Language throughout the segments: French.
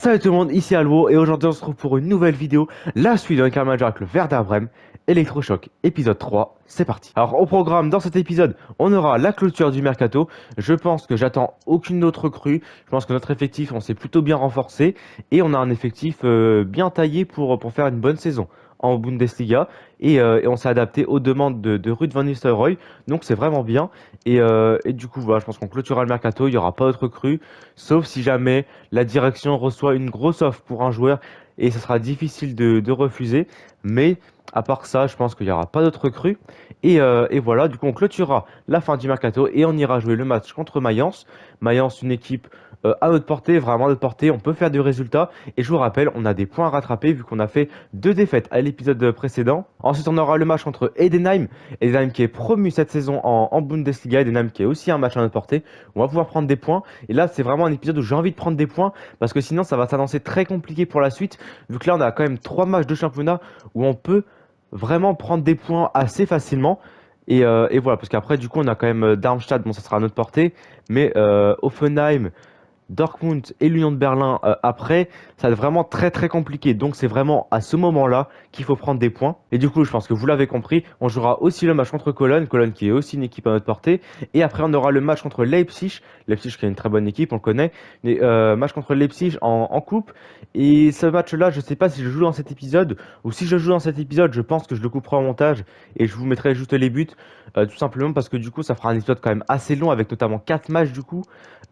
Salut tout le monde, ici Alwo et aujourd'hui on se retrouve pour une nouvelle vidéo, la suite de Car Manager avec le Werder Bremen, Electrochoc, épisode 3, c'est parti. Alors au programme, dans cet épisode, on aura la clôture du Mercato. Je pense que j'attends aucune autre recrue, je pense que notre effectif on s'est plutôt bien renforcé et on a un effectif bien taillé pour faire une bonne saison en Bundesliga et on s'est adapté aux demandes de Ruud van Nistelrooy, donc c'est vraiment bien et du coup voilà, je pense qu'on clôturera le Mercato, il n'y aura pas d'autres recrues, sauf si jamais la direction reçoit une grosse offre pour un joueur et ça sera difficile de refuser. Mais à part ça, je pense qu'il n'y aura pas d'autres recrues. Et voilà, du coup, on clôturera la fin du mercato et on ira jouer le match contre Mayence. Mayence, une équipe à notre portée, vraiment à notre portée. On peut faire du résultat. Et je vous rappelle, on a des points à rattraper vu qu'on a fait 2 défaites à l'épisode précédent. Ensuite, on aura le match contre Edenheim. Edenheim qui est promu cette saison en Bundesliga. Edenheim qui est aussi un match à notre portée. On va pouvoir prendre des points. Et là, c'est vraiment un épisode où j'ai envie de prendre des points parce que sinon, ça va s'annoncer très compliqué pour la suite. Vu que là, on a quand même 3 matchs de championnat où on peut vraiment prendre des points assez facilement. Et voilà, parce qu'après, du coup, on a quand même Darmstadt, bon, ça sera à notre portée, mais Offenheim, Dortmund et l'Union de Berlin après, ça va être vraiment très très compliqué. Donc c'est vraiment à ce moment-là qu'il faut prendre des points. Et du coup, je pense que vous l'avez compris, on jouera aussi le match contre Cologne, Cologne qui est aussi une équipe à notre portée. Et après, on aura le match contre Leipzig, Leipzig qui est une très bonne équipe, on le connaît. Mais, match contre Leipzig en coupe. Et ce match-là, je ne sais pas si je joue dans cet épisode ou si je joue dans cet épisode, je pense que je le couperai en montage et je vous mettrai juste les buts. Tout simplement parce que du coup, ça fera un épisode quand même assez long avec notamment 4 matchs du coup.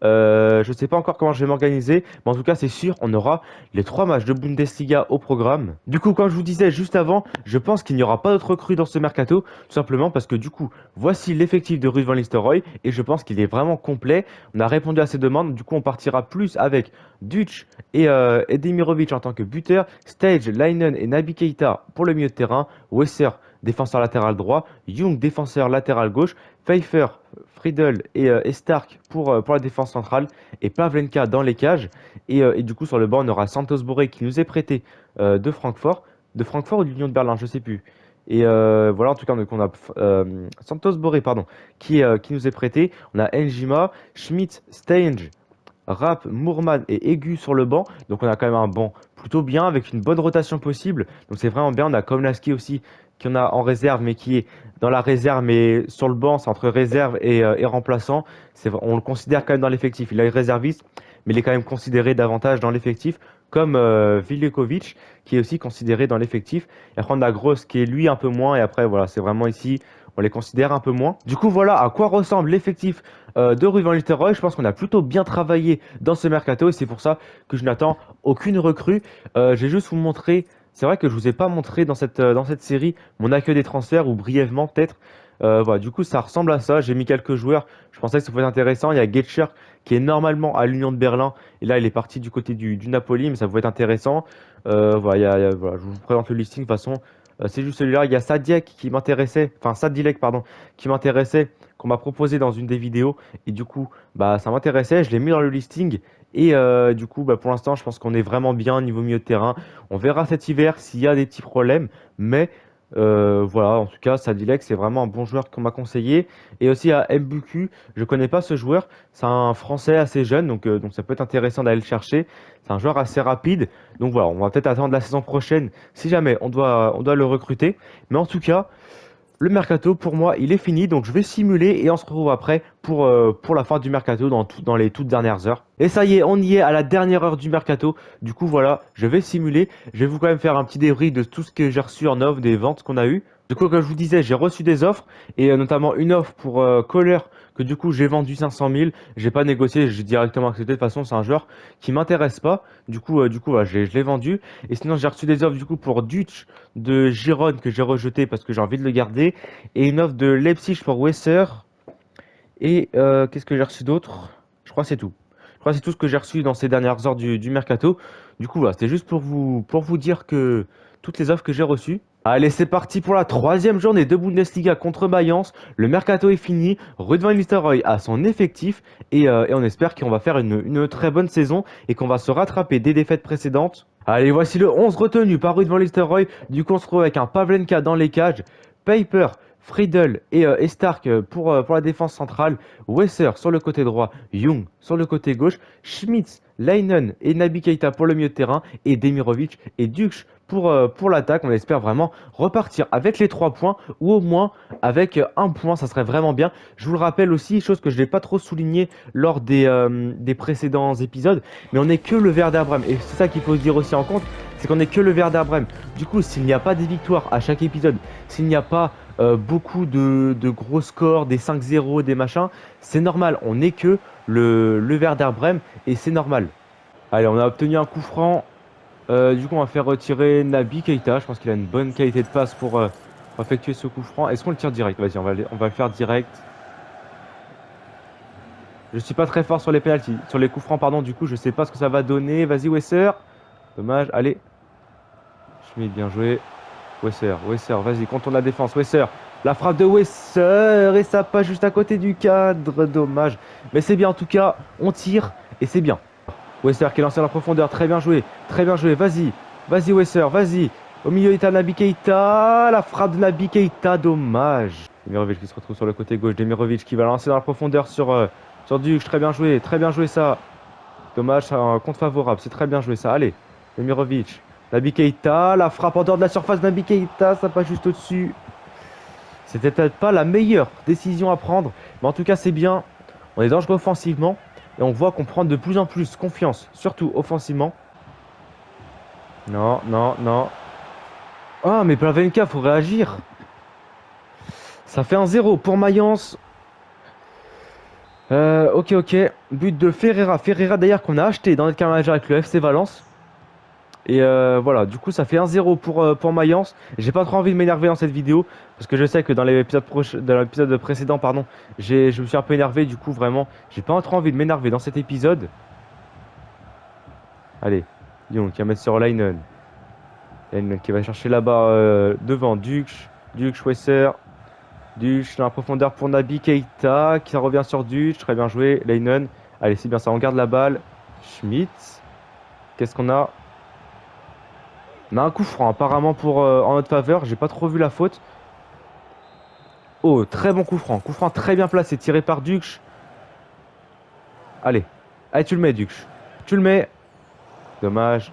Je ne sais pas encore comment je vais m'organiser, mais en tout cas, c'est sûr, on aura les 3 matchs de Bundesliga au programme. Du coup, comme je vous disais juste avant, je pense qu'il n'y aura pas d'autres recrues dans ce mercato, tout simplement parce que du coup, voici l'effectif de Ruud van Nistelrooy et je pense qu'il est vraiment complet. On a répondu à ses demandes, du coup, on partira plus avec Dutch et Demirovic en tant que buteur, Stage, Leinen et Naby Keita pour le milieu de terrain, Wesser, défenseur latéral droit, Young, défenseur latéral gauche, Pfeiffer, Friedel et Stark pour la défense centrale et Pavlenka dans les cages. Et du coup, sur le banc, on aura Santos Borré qui nous est prêté de Francfort ou de l'Union de Berlin, je sais plus. Et voilà, en tout cas, donc on a Santos Borré, pardon, qui nous est prêté. On a Njima, Schmidt, Stange, Rapp, Moorman et Aigu sur le banc. Donc on a quand même un banc plutôt bien avec une bonne rotation possible. Donc c'est vraiment bien. On a Komlaski aussi qui en a en réserve mais qui est dans la réserve mais sur le banc. C'est entre réserve et remplaçant. On le considère quand même dans l'effectif. Il est réserviste mais il est quand même considéré davantage dans l'effectif comme Viljekovic qui est aussi considéré dans l'effectif. Et après on a Gross qui est lui un peu moins et après voilà c'est vraiment ici on les considère un peu moins. Du coup voilà à quoi ressemble l'effectif de Ruud van Nistelrooy. Je pense qu'on a plutôt bien travaillé dans ce mercato et c'est pour ça que je n'attends aucune recrue. Je vais juste vous montrer, c'est vrai que je vous ai pas montré dans cette série mon accueil des transferts ou brièvement peut-être. Voilà, du coup ça ressemble à ça. J'ai mis quelques joueurs, je pensais que ça pouvait être intéressant. Il y a Getcher qui est normalement à l'Union de Berlin et là il est parti du côté du Napoli mais ça pouvait être intéressant. Voilà, voilà, je vous présente le listing de toute façon. C'est juste celui-là. Il y a Sadiek qui m'intéressait, enfin Sadilek, pardon, qui m'intéressait, qu'on m'a proposé dans une des vidéos. Et du coup, bah, ça m'intéressait. Je l'ai mis dans le listing. Et du coup, bah, pour l'instant, je pense qu'on est vraiment bien au niveau milieu de terrain. On verra cet hiver s'il y a des petits problèmes. Mais voilà, en tout cas, Sadilek, c'est vraiment un bon joueur qu'on m'a conseillé. Et aussi à Mbuku, je connais pas ce joueur. C'est un Français assez jeune, donc ça peut être intéressant d'aller le chercher. C'est un joueur assez rapide. Donc voilà, on va peut-être attendre la saison prochaine si jamais on doit le recruter. Mais en tout cas, le mercato pour moi, il est fini. Donc je vais simuler et on se retrouve après pour la fin du mercato dans les toutes dernières heures. Et ça y est, on y est à la dernière heure du mercato. Du coup, voilà, je vais simuler. Je vais vous quand même faire un petit débrief de tout ce que j'ai reçu en offre, des ventes qu'on a eues. Du coup, comme je vous disais, j'ai reçu des offres et notamment une offre pour Kohler que du coup j'ai vendu 500 000. J'ai pas négocié, j'ai directement accepté. De toute façon, c'est un joueur qui m'intéresse pas. Du coup, voilà, je l'ai vendu. Et sinon, j'ai reçu des offres du coup pour Dutch de Giron que j'ai rejeté parce que j'ai envie de le garder et une offre de Leipzig pour Wesser. Et qu'est-ce que j'ai reçu d'autre? Je crois que c'est tout. Je crois que c'est tout ce que j'ai reçu dans ces dernières heures du mercato. Du coup, voilà, c'était juste pour vous dire que toutes les offres que j'ai reçues. Allez, c'est parti pour la troisième journée de Bundesliga contre Mayence. Le mercato est fini. Ruud van Nistelrooy a son effectif et on espère qu'on va faire une très bonne saison et qu'on va se rattraper des défaites précédentes. Allez, voici le 11 retenu par Ruud van Nistelrooy. Du coup, on se retrouve avec un Pavlenka dans les cages. Pfeiffer, Friedel et Stark pour la défense centrale, Wesser sur le côté droit, Young sur le côté gauche, Schmitz, Leinen et Naby Keita pour le milieu de terrain, et Demirovic et Dux pour l'attaque. On espère vraiment repartir avec les 3 points, ou au moins avec un point, ça serait vraiment bien. Je vous le rappelle aussi, chose que je n'ai pas trop souligné lors des précédents épisodes, mais on n'est que le Werder Brême, et c'est ça qu'il faut se dire aussi en compte, c'est qu'on n'est que le Werder Brême. Du coup, s'il n'y a pas des victoires à chaque épisode, s'il n'y a pas beaucoup de gros scores, des 5-0, des machins, c'est normal. On n'est que le Werder Brême et c'est normal. Allez, on a obtenu un coup franc. Du coup, on va faire retirer Naby Keita. Je pense qu'il a une bonne qualité de passe pour effectuer ce coup franc. Est-ce qu'on le tire direct? Vas-y, on va le faire direct. Je suis pas très fort sur les penalties, sur les coups francs, pardon. Du coup, je sais pas ce que ça va donner. Vas-y, Wesser. Dommage. Allez. Schmidt, bien joué. Wesser, vas-y, contourne la défense. Wesser, la frappe de Wesser et ça passe juste à côté du cadre. Dommage. Mais c'est bien en tout cas, on tire et c'est bien. Wesser qui est lancé dans la profondeur. Très bien joué. Vas-y, Wesser, vas-y. Au milieu, il y a Naby Keita. La frappe de Naby Keita, dommage. Demirovic qui se retrouve sur le côté gauche. Demirovic qui va lancer dans la profondeur sur Dux. Très bien joué ça. Dommage, c'est un compte favorable. C'est très bien joué ça. Allez, Demirovic. Naby Keita, la frappe en dehors de la surface. Naby Keita, ça passe juste au-dessus. C'était peut-être pas la meilleure décision à prendre, mais en tout cas c'est bien. On est dangereux offensivement et on voit qu'on prend de plus en plus confiance, surtout offensivement. Non. Ah, mais Plavenka, faut réagir. Ça fait un 0 pour Mayence. Ok. But de Ferreira. Ferreira d'ailleurs qu'on a acheté dans notre carnet manager avec le FC Valence. Et voilà, du coup ça fait 1-0 pour Mayence. J'ai pas trop envie de m'énerver dans cette vidéo parce que je sais que dans l'épisode précédent, pardon, je me suis un peu énervé. Du coup vraiment, j'ai pas trop envie de m'énerver dans cet épisode. Allez, Lyon qui va mettre sur Leinen. Leinen qui va chercher là-bas devant Dux, Wesser. Dux dans la profondeur pour Naby Keita qui revient sur Dux. Très bien joué, Leinen. Allez, c'est bien ça, on garde la balle. Schmitz. Qu'est-ce qu'on a? On a un coup franc apparemment en notre faveur. J'ai pas trop vu la faute. Oh, très bon coup franc. Coup franc très bien placé, tiré par Dux. Allez, tu le mets, Dux. Tu le mets. Dommage.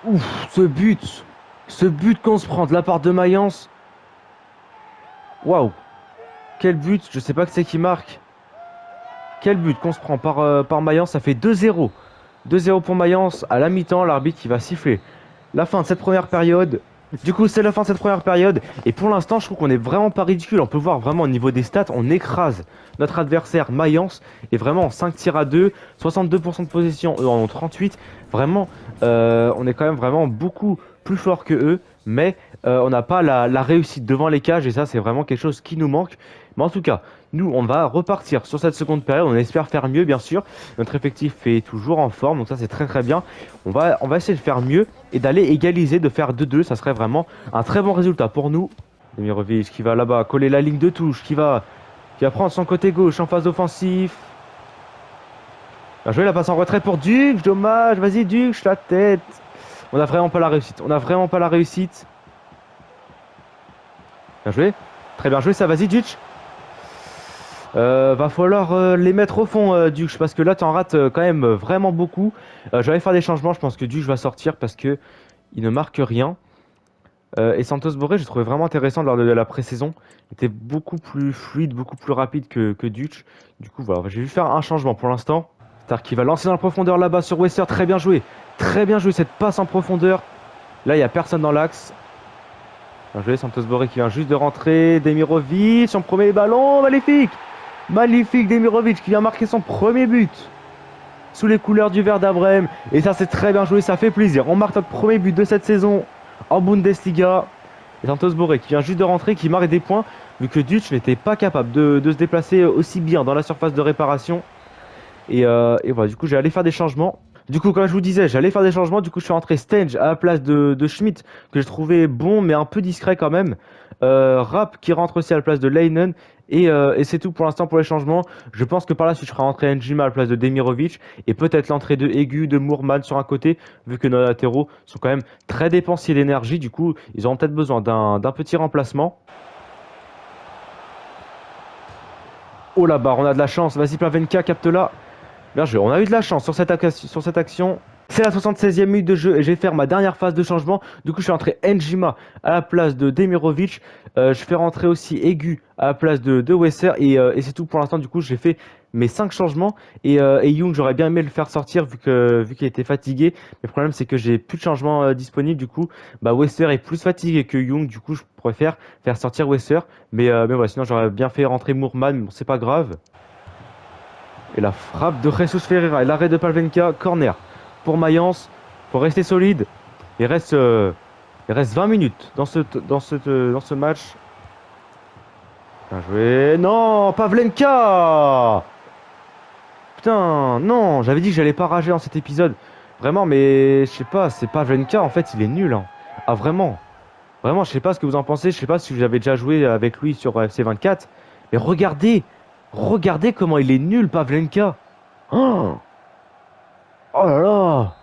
Ouf, ce but. Ce but qu'on se prend de la part de Mayence. Waouh. Quel but. Je sais pas que c'est qui marque. Quel but qu'on se prend par Mayence. Ça fait 2-0. 2-0 pour Mayence. À la mi-temps, l'arbitre qui va siffler la fin de cette première période. Du coup, c'est la fin de cette première période. Et pour l'instant, je trouve qu'on est vraiment pas ridicule. On peut voir vraiment au niveau des stats, on écrase notre adversaire Mayence. Et vraiment, 5 tirs à 2, 62% de possession, eux en ont 38. Vraiment, on est quand même vraiment beaucoup plus fort que eux. Mais on n'a pas la réussite devant les cages. Et ça, c'est vraiment quelque chose qui nous manque. Mais en tout cas, nous, on va repartir sur cette seconde période. On espère faire mieux, bien sûr. Notre effectif est toujours en forme, donc ça, c'est très très bien. On va essayer de faire mieux et d'aller égaliser, de faire 2-2. Ça serait vraiment un très bon résultat pour nous. Demirovic qui va là-bas coller la ligne de touche, qui va prendre son côté gauche en phase offensif. Bien joué, la passe en retrait pour Dux. Dommage, vas-y Dux, la tête. On n'a vraiment pas la réussite. Bien joué. Très bien joué, ça, vas-y Dux. Va falloir les mettre au fond, Dux, parce que là tu en rates quand même vraiment beaucoup. Je vais faire des changements, je pense que Dux va sortir parce que il ne marque rien. Et Santos Borré, j'ai trouvé vraiment intéressant lors de la pré-saison. Il était beaucoup plus fluide, beaucoup plus rapide que Dux. Du coup voilà, j'ai juste faire un changement pour l'instant. Stark qui va lancer dans la profondeur là-bas sur Wesser, très bien joué cette passe en profondeur. Là il n'y a personne dans l'axe. Bien joué, Santos Borré qui vient juste de rentrer. Demirovic, son premier ballon, magnifique Demirovic qui vient marquer son premier but sous les couleurs du Werder Brême. Et ça c'est très bien joué, ça fait plaisir. On marque notre premier but de cette saison en Bundesliga. Et Santos Borré qui vient juste de rentrer, qui marque des points vu que Dutch n'était pas capable de se déplacer aussi bien dans la surface de réparation. Et voilà, du coup j'ai allé faire des changements. Du coup, comme je vous disais, j'allais faire des changements. Du coup, je suis rentré Stange à la place de Schmidt, que je trouvais bon, mais un peu discret quand même. Rapp qui rentre aussi à la place de Leinen. Et c'est tout pour l'instant pour les changements. Je pense que par la suite, je ferai rentrer Njima à la place de Demirovic. Et peut-être l'entrée de Aigu, de Mourman sur un côté, vu que nos latéraux sont quand même très dépensiers d'énergie. Du coup, ils auront peut-être besoin d'un petit remplacement. Oh là-bas, on a de la chance. Vas-y, Plavenka, capte-la. Bien joué. On a eu de la chance sur cette action. C'est la 76e minute de jeu et je vais faire ma dernière phase de changement. Du coup, je fais rentrer Njima à la place de Demirovic. Je fais rentrer aussi Aigu à la place de Wesser. Et c'est tout pour l'instant. Du coup, j'ai fait mes 5 changements. Et Young, j'aurais bien aimé le faire sortir vu qu'il était fatigué. Mais le problème, c'est que j'ai plus de changements disponibles. Du coup, bah, Wesser est plus fatigué que Young. Du coup, je préfère faire sortir Wesser. Mais voilà, sinon, j'aurais bien fait rentrer Mourman. Mais bon, c'est pas grave. Et la frappe de Jesus Ferreira et l'arrêt de Palvenka, corner pour Mayence. Faut rester solide. Il reste, euh, il reste 20 minutes dans ce match. Bien joué. Non, Pavlenka. Putain, non, j'avais dit que j'allais pas rager dans cet épisode. Vraiment, mais je sais pas, c'est Pavlenka, en fait, il est nul, hein. Ah, vraiment. Vraiment, je sais pas ce que vous en pensez. Je sais pas si vous avez déjà joué avec lui sur FC24. Mais regardez comment il est nul, Pavlenka. Oh, oh là là.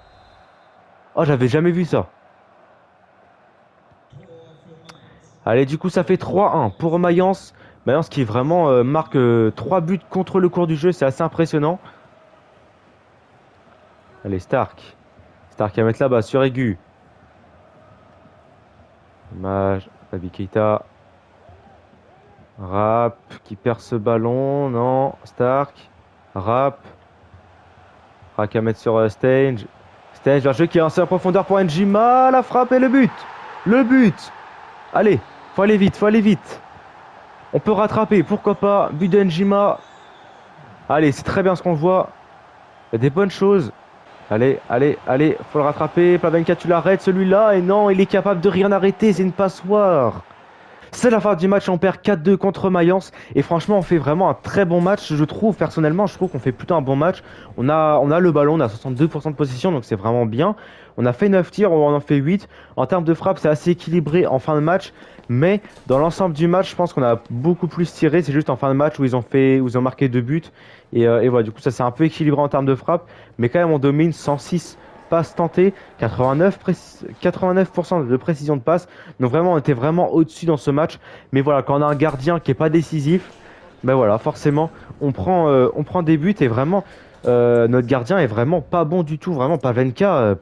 Oh, j'avais jamais vu ça. Allez, du coup, ça fait 3-1 pour Mayence. Mayence qui vraiment marque 3 buts contre le cours du jeu. C'est assez impressionnant. Allez, Stark. Stark à mettre là-bas sur Aigu. Dommage. Naby Keita. Rapp qui perd ce ballon. Non. Stark. Rapp. Rapp à mettre sur Stange. Stange, un jeu qui est lancé en profondeur pour Njima. La frappe et le but. Le but. Allez, faut aller vite, faut aller vite. On peut rattraper, pourquoi pas. But de Njima. Allez, c'est très bien ce qu'on voit. Il y a des bonnes choses. Allez, faut le rattraper. Plavenka, tu l'arrêtes celui-là. Et non, il est capable de rien arrêter, c'est une passoire. C'est la fin du match, on perd 4-2 contre Mayence et franchement on fait vraiment un très bon match, je trouve. Personnellement je trouve qu'on fait plutôt un bon match. On a le ballon, on a 62% de possession, donc c'est vraiment bien. On a fait 9 tirs, on en fait 8. En termes de frappe c'est assez équilibré en fin de match, mais dans l'ensemble du match je pense qu'on a beaucoup plus tiré. C'est juste en fin de match où ils ont marqué 2 buts et voilà, du coup ça c'est un peu équilibré en termes de frappe, mais quand même on domine 106 passes tentées, 89% de précision de passe. Donc vraiment, on était vraiment au-dessus dans ce match. Mais voilà, quand on a un gardien qui est pas décisif, ben voilà, forcément, on prend des buts et vraiment, notre gardien est vraiment pas bon du tout. Vraiment, Pavlenka.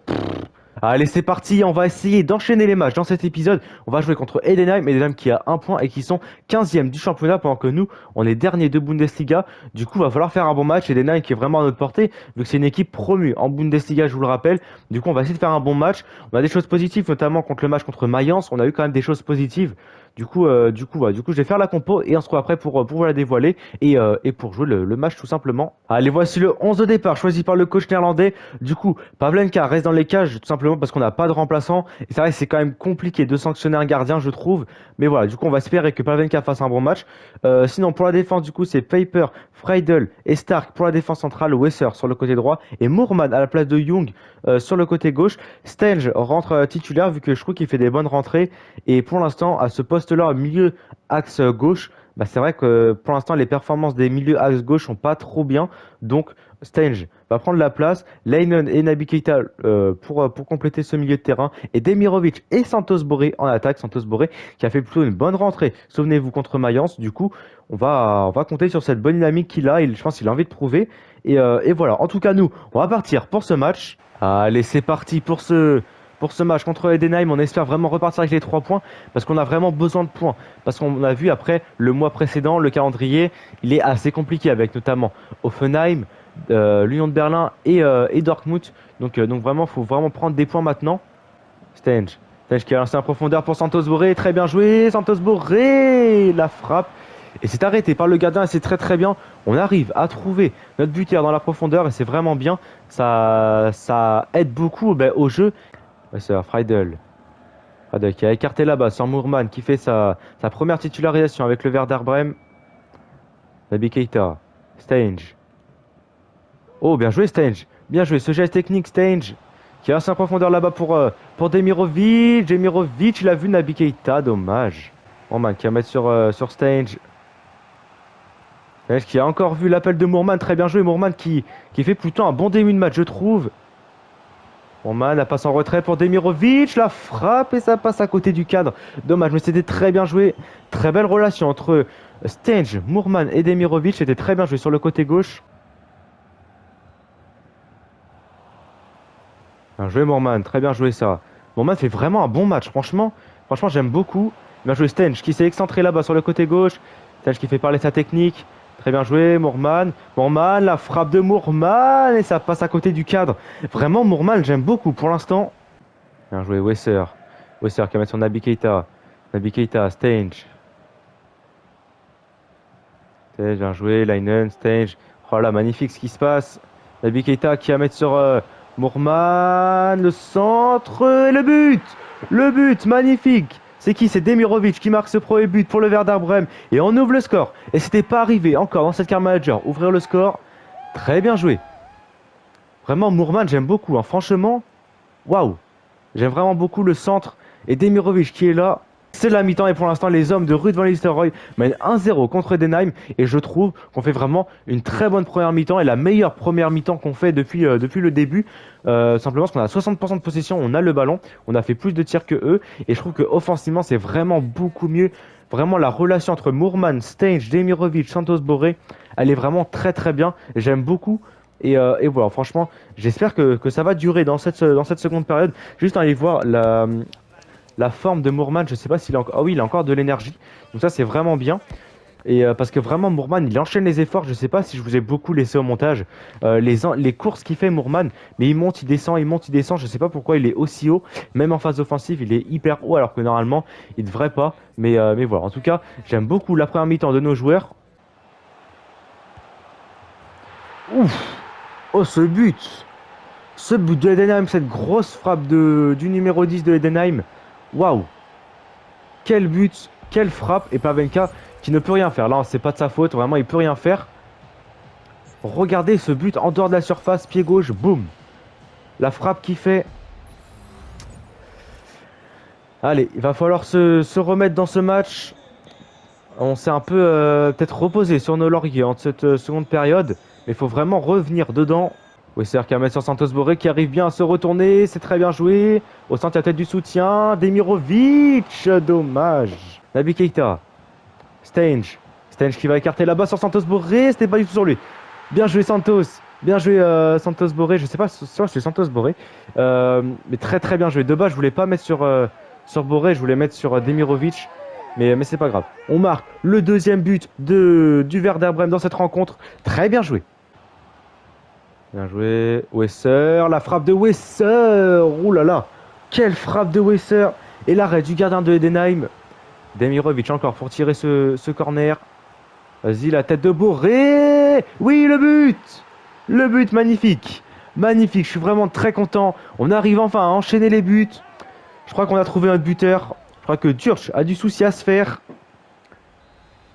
Allez, c'est parti, on va essayer d'enchaîner les matchs dans cet épisode. On va jouer contre Edenheim qui a un point et qui sont 15e du championnat pendant que nous, on est dernier de Bundesliga. Du coup, il va falloir faire un bon match. Edenheim qui est vraiment à notre portée, vu que c'est une équipe promue en Bundesliga, je vous le rappelle. Du coup, on va essayer de faire un bon match. On a des choses positives, notamment contre le match contre Mayence. On a eu quand même des choses positives. Voilà. Du coup, je vais faire la compo et on se retrouve après pour vous la dévoiler et pour jouer le match tout simplement. Allez, voici le 11 de départ choisi par le coach néerlandais. Du coup, Pavlenka reste dans les cages tout simplement parce qu'on n'a pas de remplaçant. Et c'est vrai que c'est quand même compliqué de sanctionner un gardien, je trouve. Mais voilà, du coup, on va espérer que Pavlenka fasse un bon match. Sinon, pour la défense, du coup, c'est Paper, Freidel et Stark pour la défense centrale, Wesser sur le côté droit et Moorman à la place de Young sur le côté gauche. Stange rentre titulaire vu que je trouve qu'il fait des bonnes rentrées. Et pour l'instant, à ce poste-là, milieu axe gauche, bah, c'est vrai que pour l'instant, les performances des milieux axe gauche sont pas trop bien. Donc, Stange va prendre la place. Leinen et Naby Keita pour compléter ce milieu de terrain. Et Demirovic et Santos Borré en attaque. Santos Borré qui a fait plutôt une bonne rentrée. Souvenez-vous contre Mayence. Du coup, on va compter sur cette bonne dynamique qu'il a. Je pense qu'il a envie de prouver. Et voilà. En tout cas, nous, on va partir pour ce match. Allez, c'est parti pour ce match contre Edenheim. On espère vraiment repartir avec les 3 points parce qu'on a vraiment besoin de points. Parce qu'on a vu après le mois précédent, le calendrier, il est assez compliqué avec notamment Offenheim, l'Union de Berlin et Dortmund. Donc vraiment, il faut vraiment prendre des points maintenant. Stange qui a lancé en profondeur pour Santos Borré. Très bien joué, Santos Borré. La frappe. Et c'est arrêté par le gardien et c'est très très bien. On arrive à trouver notre buteur dans la profondeur et c'est vraiment bien. Ça aide beaucoup au jeu. Ouais, c'est Freidel. Freidel qui a écarté là-bas sur Moorman qui fait sa première titularisation avec le Werder Brême. Naby Keita. Stange. Oh, bien joué, Stange. Bien joué, ce geste technique, Stange. Qui reste en profondeur là-bas pour Demirovic. Demirovic, il a vu Naby Keita, dommage. Mourman qui va mettre sur Stange. Stange qui a encore vu l'appel de Mourman, très bien joué. Mourman qui fait plutôt un bon début de match, je trouve. Mourman la passe en retrait pour Demirovic, la frappe et ça passe à côté du cadre. Dommage, mais c'était très bien joué. Très belle relation entre Stange, Mourman et Demirovic. C'était très bien joué sur le côté gauche. Bien joué Moorman, très bien joué ça. Moorman fait vraiment un bon match, franchement j'aime beaucoup. Bien joué Stench qui s'est excentré là-bas sur le côté gauche. Stench qui fait parler sa technique. Très bien joué Moorman. Moorman, la frappe de Moorman et ça passe à côté du cadre. Vraiment Moorman, j'aime beaucoup pour l'instant. Bien joué Wesser. Wesser qui va mettre sur Naby Keita. Naby Keita, Stench. Stench, bien joué, Leinen, Stench. Oh là, magnifique ce qui se passe. Naby Keita qui va mettre sur Mourman, le centre et le but! Le but, magnifique! C'est qui? C'est Demirovic qui marque ce premier but pour le Werder Brême. Et on ouvre le score. Et c'était pas arrivé encore dans cette carte manager. Ouvrir le score. Très bien joué. Vraiment, Mourman, j'aime beaucoup. Hein. Franchement, waouh! J'aime vraiment beaucoup le centre. Et Demirovic qui est là. C'est la mi-temps et pour l'instant les hommes de Ruud van Nistelrooy mènent 1-0 contre Edenheim et je trouve qu'on fait vraiment une très bonne première mi-temps et la meilleure première mi-temps qu'on fait depuis le début. Simplement parce qu'on a 60% de possession, on a le ballon, on a fait plus de tirs que eux et je trouve que offensivement c'est vraiment beaucoup mieux. Vraiment la relation entre Mourman, Stange, Demirovic, Santos Borré, elle est vraiment très très bien. J'aime beaucoup. Et voilà, franchement, j'espère que ça va durer dans cette seconde période. Juste aller voir la forme de Moorman, je sais pas s'il a encore. Ah oui, il a encore de l'énergie. Donc ça, c'est vraiment bien. Et parce que vraiment, Moorman, il enchaîne les efforts. Je sais pas si je vous ai beaucoup laissé au montage les courses qu'il fait, Moorman. Mais il monte, il descend, il monte, il descend. Je sais pas pourquoi il est aussi haut. Même en phase offensive, il est hyper haut alors que normalement, il devrait pas. Mais voilà. En tout cas, j'aime beaucoup la première mi-temps de nos joueurs. Ouf! Oh, ce but! Ce but de Edenheim, cette grosse frappe du numéro 10 de Edenheim. Waouh! Quel but, quelle frappe, et Pavenka qui ne peut rien faire. Là, c'est pas de sa faute, vraiment, il peut rien faire. Regardez ce but en dehors de la surface, pied gauche, boum. La frappe qui fait. Allez, il va falloir se remettre dans ce match. On s'est un peu peut-être reposé sur nos lauriers en cette seconde période, mais il faut vraiment revenir dedans. Wesser qui va mettre sur Santos Borré qui arrive bien à se retourner, c'est très bien joué. Au centre, il y a peut-être du soutien. Demirovic, dommage. Naby Keita. Stange. Stange qui va écarter là-bas sur Santos Borré, c'était pas du tout sur lui. Bien joué Santos. Bien joué Santos Borré, je sais pas si c'est Santos Borré. Mais très très bien joué. De bas, je voulais pas mettre sur Borré, je voulais mettre sur Demirovic. Mais c'est pas grave. On marque le deuxième but du Werder Brême dans cette rencontre. Très bien joué. Bien joué. Wesser. La frappe de Wesser. Ouh là là. Quelle frappe de Wesser. Et l'arrêt du gardien de Edenheim. Demirovic encore pour tirer ce corner. Vas-y, la tête de Borré. Oui, le but. Le but, magnifique. Magnifique. Je suis vraiment très content. On arrive enfin à enchaîner les buts. Je crois qu'on a trouvé notre buteur. Je crois que Djurch a du souci à se faire.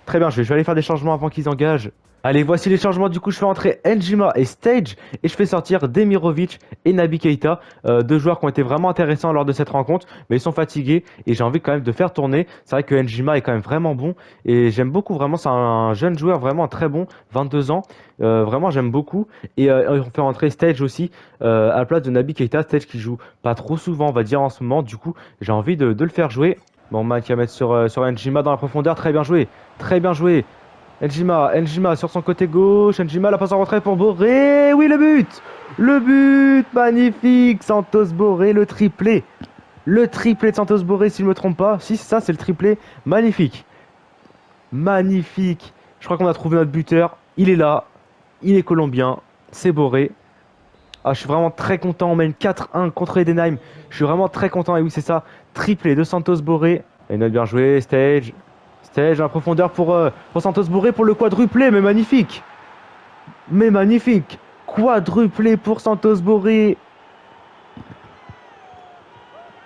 Très bien, je vais aller faire des changements avant qu'ils engagent. Allez, voici les changements. Du coup, je fais entrer Njima et Stage et je fais sortir Demirovic et Naby Keita, deux joueurs qui ont été vraiment intéressants lors de cette rencontre, mais ils sont fatigués et j'ai envie quand même de faire tourner. C'est vrai que Njima est quand même vraiment bon et j'aime beaucoup. Vraiment, c'est un jeune joueur vraiment très bon, 22 ans. Vraiment, j'aime beaucoup. Et on fait entrer Stage aussi à la place de Naby Keita. Stage qui joue pas trop souvent, on va dire en ce moment. Du coup, j'ai envie de le faire jouer. Bon, Mac qui va mettre sur Njima dans la profondeur. Très bien joué. Très bien joué. Njima sur son côté gauche. Njima la passe en retrait pour Borré. Oui, le but. Le but. Magnifique. Santos Borré, le triplé. Le triplé de Santos Borré, si je ne me trompe pas. Si, ça, c'est le triplé. Magnifique. Magnifique. Je crois qu'on a trouvé notre buteur. Il est là. Il est colombien. C'est Borré. Ah, je suis vraiment très content. On mène 4-1 contre Edenheim. Je suis vraiment très content. Et oui, c'est ça. Triplé de Santos Borré. Et notre bien joué. Stage en profondeur pour Santos Borré pour le quadruplé, mais magnifique. Mais magnifique. Quadruplé pour Santos Borré.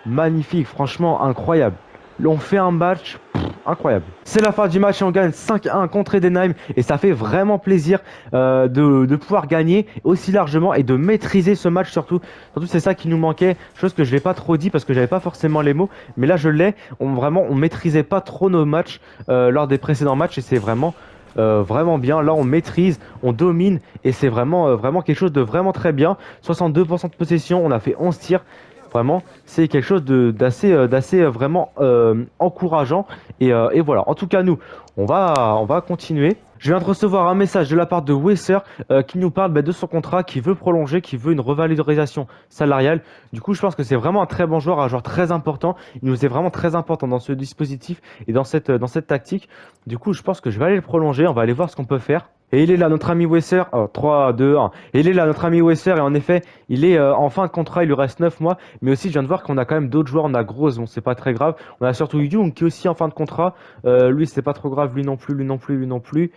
Magnifique, franchement incroyable. On fait un match incroyable. C'est la fin du match et on gagne 5-1 contre Edenheim et ça fait vraiment plaisir de pouvoir gagner aussi largement et de maîtriser ce match surtout. Surtout c'est ça qui nous manquait, chose que je n'ai pas trop dit parce que j'avais pas forcément les mots, mais là je l'ai. On maîtrisait pas trop nos matchs lors des précédents matchs et c'est vraiment bien. Là on maîtrise, on domine et c'est vraiment quelque chose de vraiment très bien. 62% de possession, on a fait 11 tirs. Vraiment, c'est quelque chose d'assez vraiment encourageant. Et voilà. En tout cas, nous, on va continuer. Je viens de recevoir un message de la part de Wesser qui nous parle de son contrat, qui veut prolonger, qui veut une revalorisation salariale. Du coup, je pense que c'est vraiment un très bon joueur, un joueur très important. Il nous est vraiment très important dans ce dispositif et dans cette tactique. Du coup, je pense que je vais aller le prolonger. On va aller voir ce qu'on peut faire. Et il est là, notre ami Wesser. 3, 2, 1. Et il est là, notre ami Wesser. Et en effet, il est en fin de contrat. Il lui reste 9 mois. Mais aussi, je viens de voir qu'on a quand même d'autres joueurs. On a Gross. Bon, c'est pas très grave. On a surtout Young qui est aussi en fin de contrat. Lui, c'est pas trop grave. Lui non plus.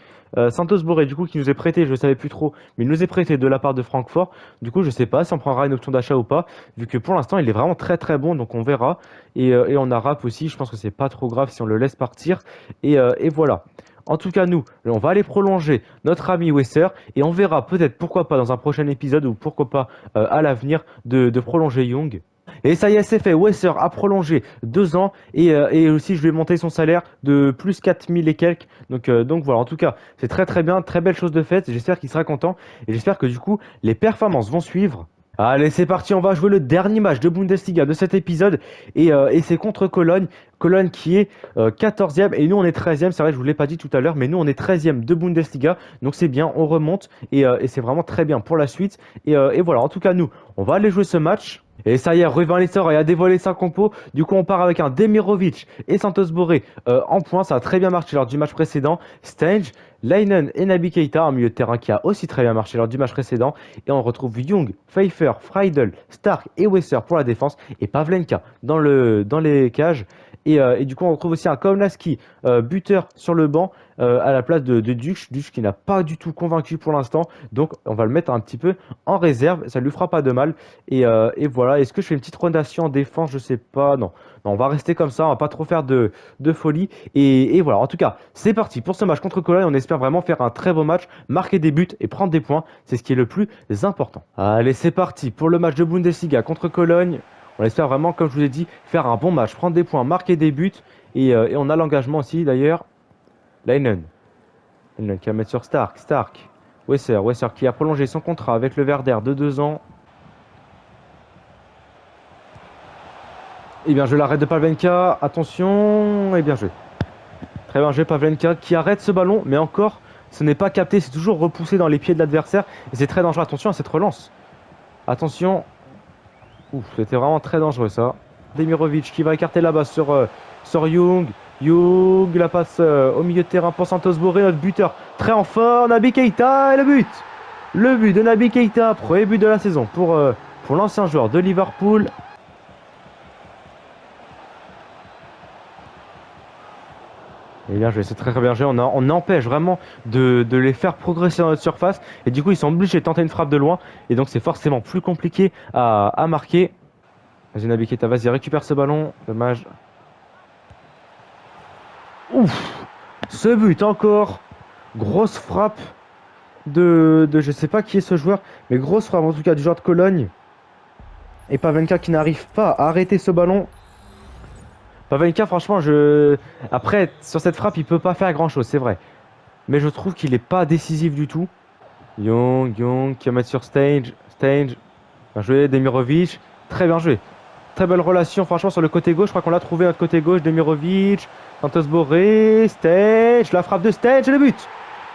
Santos Borré, du coup, qui nous est prêté. Je ne savais plus trop. Mais il nous est prêté de la part de Francfort. Du coup, je sais pas si on prendra une option d'achat ou pas. Vu que pour l'instant, il est vraiment très très bon. Donc, on verra. Et on a Rap aussi. Je pense que c'est pas trop grave si on le laisse partir. Et voilà. En tout cas, nous, on va aller prolonger notre ami Wesser et on verra peut-être pourquoi pas dans un prochain épisode ou pourquoi pas à l'avenir de prolonger Young. Et ça y est, c'est fait. Wesser a prolongé 2 ans et aussi je lui ai monté son salaire de plus 4000 et quelques. Donc voilà, en tout cas, c'est très très bien, très belle chose de faite. J'espère qu'il sera content et j'espère que du coup, les performances vont suivre. Allez, c'est parti, on va jouer le dernier match de Bundesliga de cet épisode et c'est contre Cologne. Cologne qui est 14e et nous on est 13e, c'est vrai je vous l'ai pas dit tout à l'heure, mais nous on est 13e de Bundesliga, donc c'est bien, on remonte et c'est vraiment très bien pour la suite. Et voilà, en tout cas nous, on va aller jouer ce match. Et ça y est, Rui Van Nistelrooy a dévoilé sa compo. Du coup, on part avec un Demirovic et Santos Borré en points. Ça a très bien marché lors du match précédent. Stange, Leinen et Naby Keita, un milieu de terrain qui a aussi très bien marché lors du match précédent. Et on retrouve Young, Pfeiffer, Freidel, Stark et Wesser pour la défense. Et Pavlenka dans les cages. Et du coup, on retrouve aussi un Komlaski, buteur sur le banc, à la place de Duch. Duch qui n'a pas du tout convaincu pour l'instant. Donc, on va le mettre un petit peu en réserve. Ça ne lui fera pas de mal. Et voilà. Est-ce que je fais une petite rotation en défense? Je sais pas. Non, on va rester comme ça. On va pas trop faire de folie. Et voilà. En tout cas, c'est parti pour ce match contre Cologne. On espère vraiment faire un très beau match, marquer des buts et prendre des points. C'est ce qui est le plus important. Allez, c'est parti pour le match de Bundesliga contre Cologne. On espère vraiment, comme je vous ai dit, faire un bon match, prendre des points, marquer des buts. Et on a l'engagement aussi d'ailleurs. Leinen qui va mettre sur Stark. Wesser qui a prolongé son contrat avec le Werder de 2 ans. Et bien je l'arrête de Pavlenka. Attention. Et bien joué. Très bien joué Pavlenka qui arrête ce ballon. Mais encore, ce n'est pas capté. C'est toujours repoussé dans les pieds de l'adversaire. Et c'est très dangereux. Attention à cette relance. Attention. Ouf, c'était vraiment très dangereux ça. Demirovic qui va écarter la base sur Young. Young, la passe au milieu de terrain pour Santos Borré, notre buteur très en forme. Naby Keita et le but. Le but de Naby Keita, premier but de la saison pour l'ancien joueur de Liverpool. Et bien joué, c'est très bien joué. On empêche vraiment de les faire progresser dans notre surface. Et du coup, ils sont obligés de tenter une frappe de loin. Et donc, c'est forcément plus compliqué à marquer. Vas-y, Naby Keita, vas-y, récupère ce ballon. Dommage. Ouf, ce but encore. Grosse frappe de je sais pas qui est ce joueur. Mais grosse frappe en tout cas du joueur de Cologne. Et Pavlenka qui n'arrive pas à arrêter ce ballon. Pavlenka, franchement, après, sur cette frappe, il peut pas faire grand-chose, c'est vrai. Mais je trouve qu'il est pas décisif du tout. Young qui va mettre sur Stange. Bien joué, Demirovic. Très bien joué. Très belle relation, franchement, sur le côté gauche. Je crois qu'on l'a trouvé, notre côté gauche. Demirovic, Santos Borré, Stange. La frappe de Stange et le but.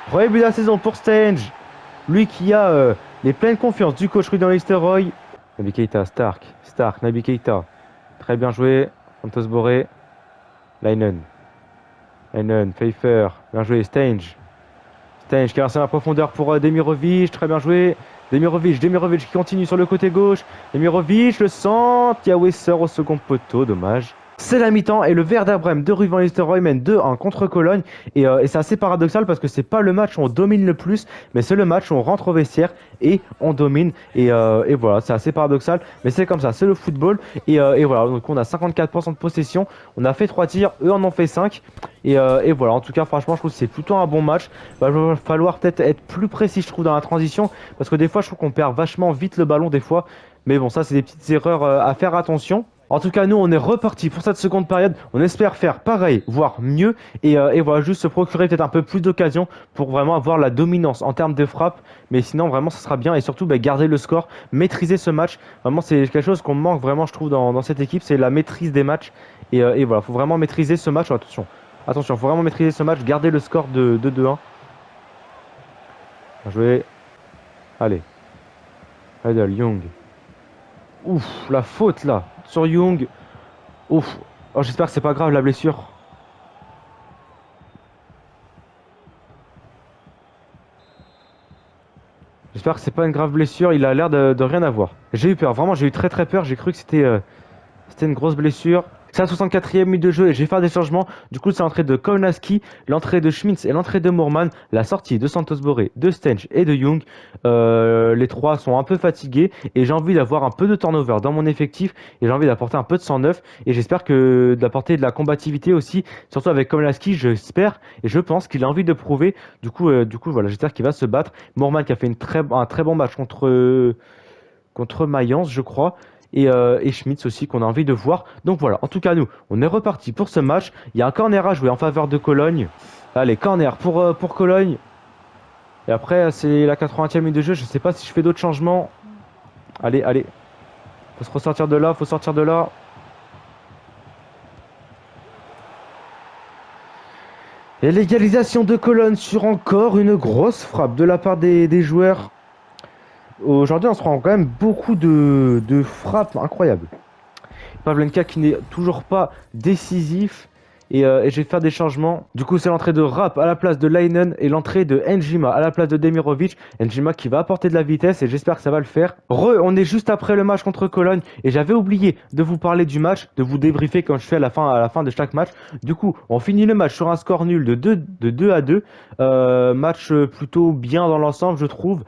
Premier but de la saison pour Stange. Lui qui a les pleines confiances du coach Rui Van Nistelrooy. Naby Keita, Stark, Naby Keita. Très bien joué. Santos Borré. Leinen, Pfeiffer. Bien joué. Stange qui a lancé la profondeur pour Demirovic. Très bien joué. Demirovic qui continue sur le côté gauche. Demirovic, le centre. Il y a Wesser au second poteau. Dommage. C'est la mi-temps et le Werder Brême de Ruud van Nistelrooy mène 2-1 contre Cologne et c'est assez paradoxal parce que c'est pas le match où on domine le plus mais c'est le match où on rentre au vestiaire et on domine et voilà c'est assez paradoxal mais c'est comme ça c'est le football et voilà donc on a 54% de possession, on a fait 3 tirs, eux en ont fait 5 et voilà en tout cas franchement je trouve que c'est plutôt un bon match. Il va falloir peut-être être plus précis je trouve dans la transition parce que des fois je trouve qu'on perd vachement vite le ballon des fois mais bon ça c'est des petites erreurs à faire attention. En tout cas, nous, on est reparti pour cette seconde période. On espère faire pareil, voire mieux. Et voilà, juste se procurer peut-être un peu plus d'occasions pour vraiment avoir la dominance en termes de frappe. Mais sinon, vraiment, ça sera bien. Et surtout, bah, garder le score, maîtriser ce match. Vraiment, c'est quelque chose qu'on manque vraiment, je trouve, dans cette équipe. C'est la maîtrise des matchs. Et voilà, il faut vraiment maîtriser ce match. Attention, attention, il faut vraiment maîtriser ce match. Garder le score de 2-1. Bien joué. Allez. Heidel, Young. Ouf, la faute là. Sur Young. Ouf. Oh, j'espère que c'est pas grave la blessure. J'espère que c'est pas une grave blessure. Il a l'air de rien avoir. J'ai eu peur. Vraiment, j'ai eu très très peur. J'ai cru que c'était une grosse blessure. C'est la 64e minute de jeu et j'ai fait des changements. Du coup, c'est l'entrée de Kownacki, l'entrée de Schmitz et l'entrée de Moorman, la sortie de Santos Boré, de Stench et de Young. Les trois sont un peu fatigués et j'ai envie d'avoir un peu de turnover dans mon effectif et j'ai envie d'apporter un peu de sang neuf et j'espère que d'apporter de la combativité aussi, surtout avec Kownacki, j'espère et je pense qu'il a envie de prouver. Du coup voilà, j'espère qu'il va se battre. Moorman qui a fait un très bon match contre Mayence, je crois. Et Schmitz aussi qu'on a envie de voir. Donc voilà, en tout cas nous, on est reparti pour ce match. Il y a un corner à jouer en faveur de Cologne. Allez, corner pour Cologne. Et après, c'est la 80e minute de jeu. Je sais pas si je fais d'autres changements. Allez, allez. Faut se ressortir de là, faut sortir de là. Et l'égalisation de Cologne sur encore une grosse frappe de la part des joueurs. Aujourd'hui, on se rend quand même beaucoup de frappes incroyables. Pavlenka qui n'est toujours pas décisif. Et je vais faire des changements. Du coup, c'est l'entrée de Rapp à la place de Leinen et l'entrée de Njima à la place de Demirovic. Njima qui va apporter de la vitesse et j'espère que ça va le faire. On est juste après le match contre Cologne et j'avais oublié de vous parler du match, de vous débriefer quand je fais à la fin de chaque match. Du coup, on finit le match sur un score nul de 2-2. Match plutôt bien dans l'ensemble, je trouve.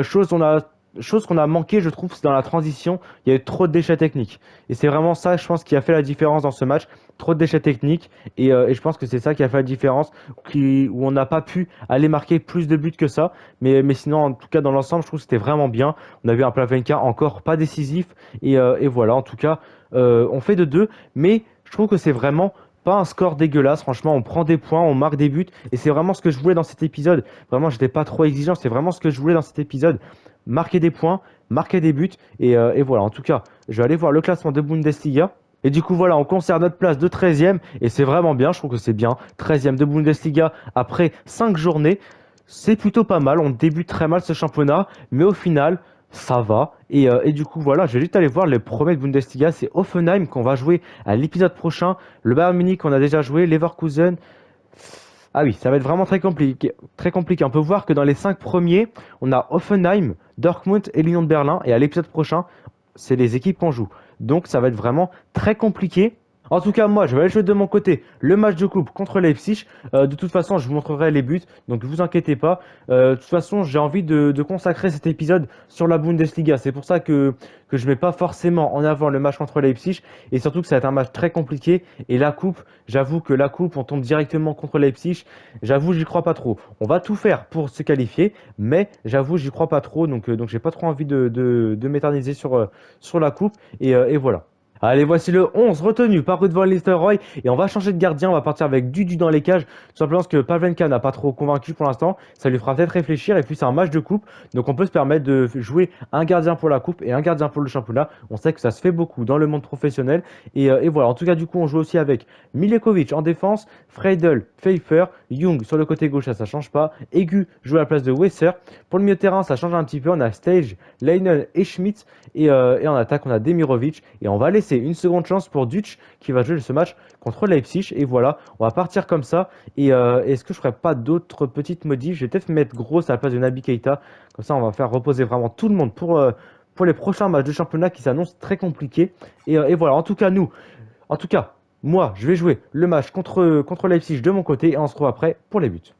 Chose qu'on a manqué, je trouve, c'est dans la transition. Il y a eu trop de déchets techniques. Et c'est vraiment ça, je pense, qui a fait la différence dans ce match. Trop de déchets techniques. Et je pense que c'est ça qui a fait la différence. Où on n'a pas pu aller marquer plus de buts que ça. Mais sinon, en tout cas, dans l'ensemble, je trouve que c'était vraiment bien. On a vu un Pavlenka encore pas décisif. Et voilà, en tout cas, on fait de 2. Mais je trouve que c'est vraiment pas un score dégueulasse. Franchement, on prend des points, on marque des buts. Et c'est vraiment ce que je voulais dans cet épisode. Vraiment, j'étais pas trop exigeant. C'est vraiment ce que je voulais dans cet épisode. Marquer des points, marquer des buts. Et voilà, en tout cas, je vais aller voir le classement de Bundesliga. Et du coup, voilà, on conserve notre place de 13e. Et c'est vraiment bien, je trouve que c'est bien. 13e de Bundesliga après 5 journées. C'est plutôt pas mal. On débute très mal ce championnat. Mais au final, ça va. Et du coup, voilà, je vais juste aller voir les premiers de Bundesliga. C'est Hoffenheim qu'on va jouer à l'épisode prochain. Le Bayern Munich qu'on a déjà joué. Leverkusen. Ah oui, ça va être vraiment très compliqué. Très compliqué. On peut voir que dans les 5 premiers, on a Hoffenheim, Dortmund et l'Union de Berlin. Et à l'épisode prochain, c'est les équipes qu'on joue. Donc ça va être vraiment très compliqué. En tout cas, moi, je vais aller jouer de mon côté le match de coupe contre Leipzig. De toute façon, je vous montrerai les buts, donc ne vous inquiétez pas. De toute façon, j'ai envie de consacrer cet épisode sur la Bundesliga. C'est pour ça que je ne mets pas forcément en avant le match contre Leipzig. Et surtout que ça va être un match très compliqué. Et la coupe, j'avoue que la coupe, on tombe directement contre Leipzig. J'avoue, j'y crois pas trop. On va tout faire pour se qualifier, mais j'avoue, j'y crois pas trop. Donc j'ai pas trop envie de m'éterniser sur la coupe. Et voilà. Allez, voici le 11 retenu par Ruud van Nistelrooy et on va changer de gardien, on va partir avec Dudu dans les cages, tout simplement parce que Pavlenka n'a pas trop convaincu pour l'instant, ça lui fera peut-être réfléchir et puis c'est un match de coupe, donc on peut se permettre de jouer un gardien pour la coupe et un gardien pour le championnat, on sait que ça se fait beaucoup dans le monde professionnel et voilà, en tout cas du coup on joue aussi avec Milekovic en défense, Freidel, Pfeiffer, Young sur le côté gauche, ça change pas, Aigu joue à la place de Wesser, pour le milieu de terrain ça change un petit peu, on a Stage, Leinen et Schmitz et en attaque on a Demirovic et on va laisser une seconde chance pour Dutch qui va jouer ce match contre Leipzig et voilà on va partir comme ça et est-ce que je ferai pas d'autres petites modifs, je vais peut-être mettre Gross à la place de Naby Keita, comme ça on va faire reposer vraiment tout le monde pour les prochains matchs de championnat qui s'annoncent très compliqués et voilà en tout cas nous En tout cas, moi, je vais jouer le match contre Leipzig de mon côté et on se retrouve après pour les buts.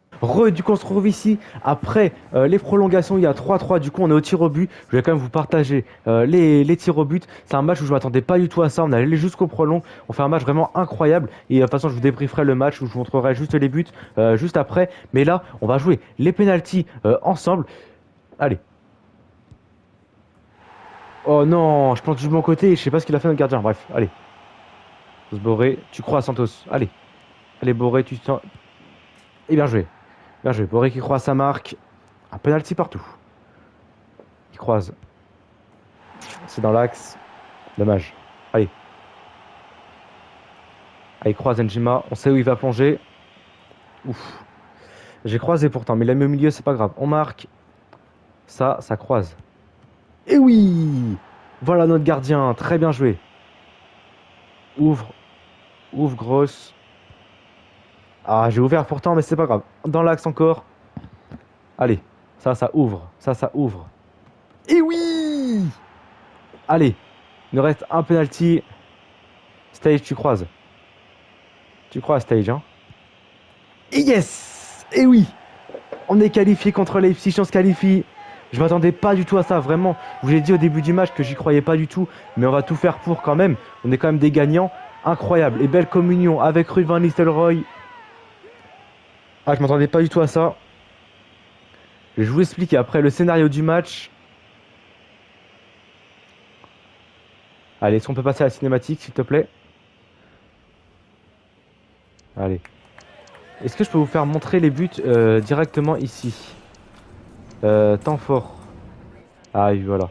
Du coup, on se retrouve ici après les prolongations. Il y a 3-3. Du coup, on est au tir au but. Je vais quand même vous partager les tirs au but. C'est un match où je ne m'attendais pas du tout à ça. On est allé jusqu'au prolong. On fait un match vraiment incroyable. Et de toute façon, je vous débrieferai le match où je vous montrerai juste les buts juste après. Mais là, on va jouer les pénaltys ensemble. Allez. Oh non, je plante du bon côté. Je sais pas ce qu'il a fait notre gardien. Bref, allez. Boré, tu crois à Santos. Allez. Allez, Boré, tu sens. Et bien joué. Bien joué. Boré qui croit à sa marque. Un penalty partout. Il croise. C'est dans l'axe. Dommage. Allez. Allez, croise Njima. On sait où il va plonger. Ouf. J'ai croisé pourtant, mais il l'a mis au milieu, c'est pas grave. On marque. Ça croise. Et oui! Voilà notre gardien. Très bien joué. Ouvre. Ouvre, grosse. Ah, j'ai ouvert pourtant, mais c'est pas grave. Dans l'axe encore. Allez. Ça ouvre. Ça ouvre. Et oui! Allez. Il nous reste un penalty. Stage, tu croises. Tu crois à Stage, hein? Et yes! Et oui! On est qualifié contre Leipzig, on se qualifie. Je m'attendais pas du tout à ça, vraiment. Je vous ai dit au début du match que j'y croyais pas du tout, mais on va tout faire pour quand même. On est quand même des gagnants. Incroyable. Et belle communion avec Ruud van Nistelrooy. Ah, je m'attendais pas du tout à ça. Je vous explique après le scénario du match. Allez, est-ce qu'on peut passer à la cinématique, s'il te plaît? Allez. Est-ce que je peux vous faire montrer les buts directement ici? Temps fort. Ah oui, voilà.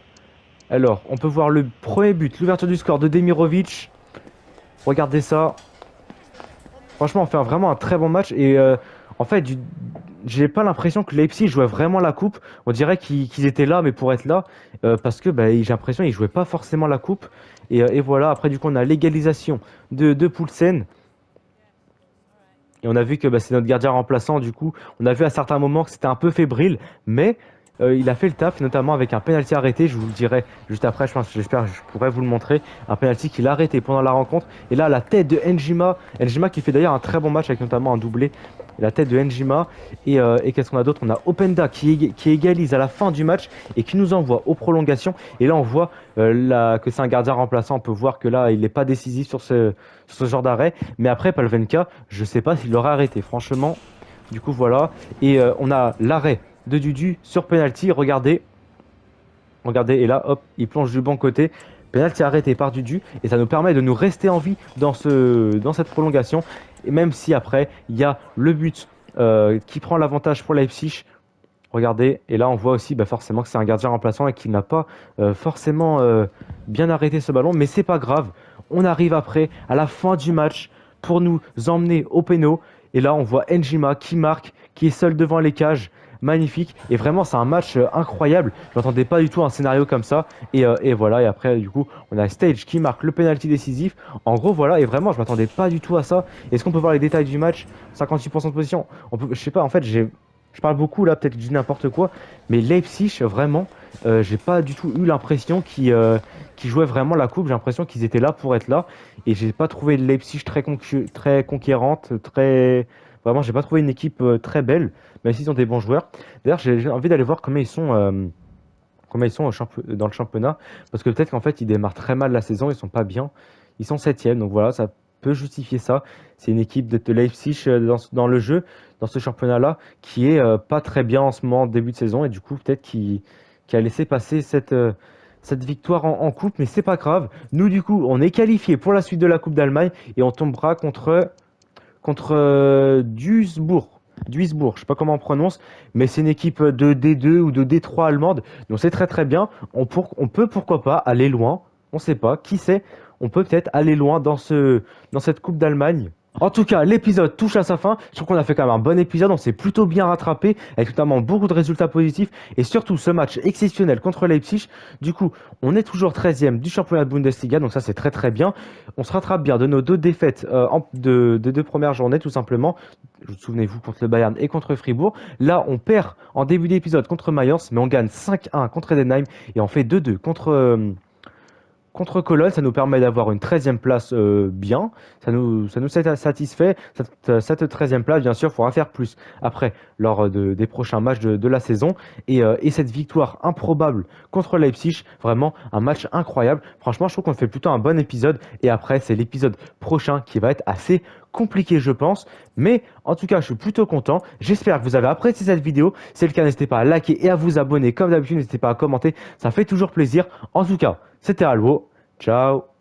Alors, on peut voir le premier but, l'ouverture du score de Demirovic. Regardez ça. Franchement, on fait vraiment un très bon match. Et en fait, j'ai pas l'impression que Leipzig jouait vraiment la coupe. On dirait qu'ils étaient là, mais pour être là. Parce que bah, j'ai l'impression qu'ils jouaient pas forcément la coupe. Et voilà, après, du coup, on a l'égalisation de Poulsen. Et on a vu que bah, c'est notre gardien remplaçant. Du coup, on a vu à certains moments que c'était un peu fébrile. Mais il a fait le taf, notamment avec un penalty arrêté. Je vous le dirai juste après. J'espère que je pourrai vous le montrer. Un penalty qu'il a arrêté pendant la rencontre. Et là, la tête de Njima. Njima qui fait d'ailleurs un très bon match avec notamment un doublé. La tête de Njima. Et qu'est-ce qu'on a d'autre? On a Openda qui égalise à la fin du match et qui nous envoie aux prolongations. Et là, on voit que c'est un gardien remplaçant. On peut voir que là, il n'est pas décisif sur ce genre d'arrêt. Mais après, Palvenka, je ne sais pas s'il l'aurait arrêté. Franchement, du coup, voilà. Et on a l'arrêt de Dudu sur penalty. Regardez. Regardez. Et là, hop, il plonge du bon côté. Penalty arrêté par Dudu. Et ça nous permet de nous rester en vie dans cette prolongation. Et même si après, il y a le but qui prend l'avantage pour Leipzig. Regardez, et là on voit aussi bah, forcément que c'est un gardien remplaçant et qu'il n'a pas forcément bien arrêté ce ballon, mais c'est pas grave. On arrive après, à la fin du match, pour nous emmener au péno. Et là on voit Njima qui marque, qui est seul devant les cages. Magnifique. Et vraiment c'est un match incroyable. Je m'attendais pas du tout à un scénario comme ça. Et voilà, et après du coup on a Stage qui marque le penalty décisif. En gros voilà, et vraiment je m'attendais pas du tout à ça. Est-ce qu'on peut voir les détails du match? 58% de position. Je sais pas, en fait je parle beaucoup là, peut-être que je dis n'importe quoi, mais Leipzig, vraiment, j'ai pas du tout eu l'impression qu'ils jouaient vraiment la coupe. J'ai l'impression qu'ils étaient là pour être là, et j'ai pas trouvé Leipzig très conquérante, vraiment, j'ai pas trouvé une équipe très belle, même s'ils ont des bons joueurs. D'ailleurs, j'ai envie d'aller voir comment ils sont dans le championnat, parce que peut-être qu'en fait ils démarrent très mal la saison, ils sont pas bien, ils sont septième, donc voilà, ça peut justifier ça. C'est une équipe de Leipzig dans le jeu, dans ce championnat-là, qui est pas très bien en ce moment, début de saison, et du coup peut-être qui a laissé passer cette victoire en coupe, mais c'est pas grave. Nous du coup, on est qualifié pour la suite de la Coupe d'Allemagne, et on tombera contre Duisbourg. Duisbourg, je sais pas comment on prononce, mais c'est une équipe de D2 ou de D3 allemande, donc c'est très très bien. On peut pourquoi pas aller loin, on sait pas, qui sait, on peut peut-être aller loin dans cette Coupe d'Allemagne. En tout cas, l'épisode touche à sa fin. Je trouve qu'on a fait quand même un bon épisode. On s'est plutôt bien rattrapé avec notamment beaucoup de résultats positifs et surtout ce match exceptionnel contre Leipzig. Du coup, on est toujours 13e du championnat de Bundesliga. Donc ça, c'est très très bien. On se rattrape bien de nos deux défaites de deux premières journées tout simplement. Souvenez-vous contre le Bayern et contre Fribourg. Là, on perd en début d'épisode contre Mayence, mais on gagne 5-1 contre Edenheim et on fait 2-2 contre Cologne, ça nous permet d'avoir une 13e place bien. Ça nous satisfait. Cette 13e place, bien sûr, il faudra faire plus après, lors des prochains matchs de la saison. Et cette victoire improbable contre Leipzig, vraiment un match incroyable. Franchement, je trouve qu'on fait plutôt un bon épisode. Et après, c'est l'épisode prochain qui va être assez compliqué, je pense. Mais en tout cas, je suis plutôt content. J'espère que vous avez apprécié cette vidéo. Si c'est le cas, n'hésitez pas à liker et à vous abonner. Comme d'habitude, n'hésitez pas à commenter. Ça fait toujours plaisir. En tout cas, c'était Albo. Ciao.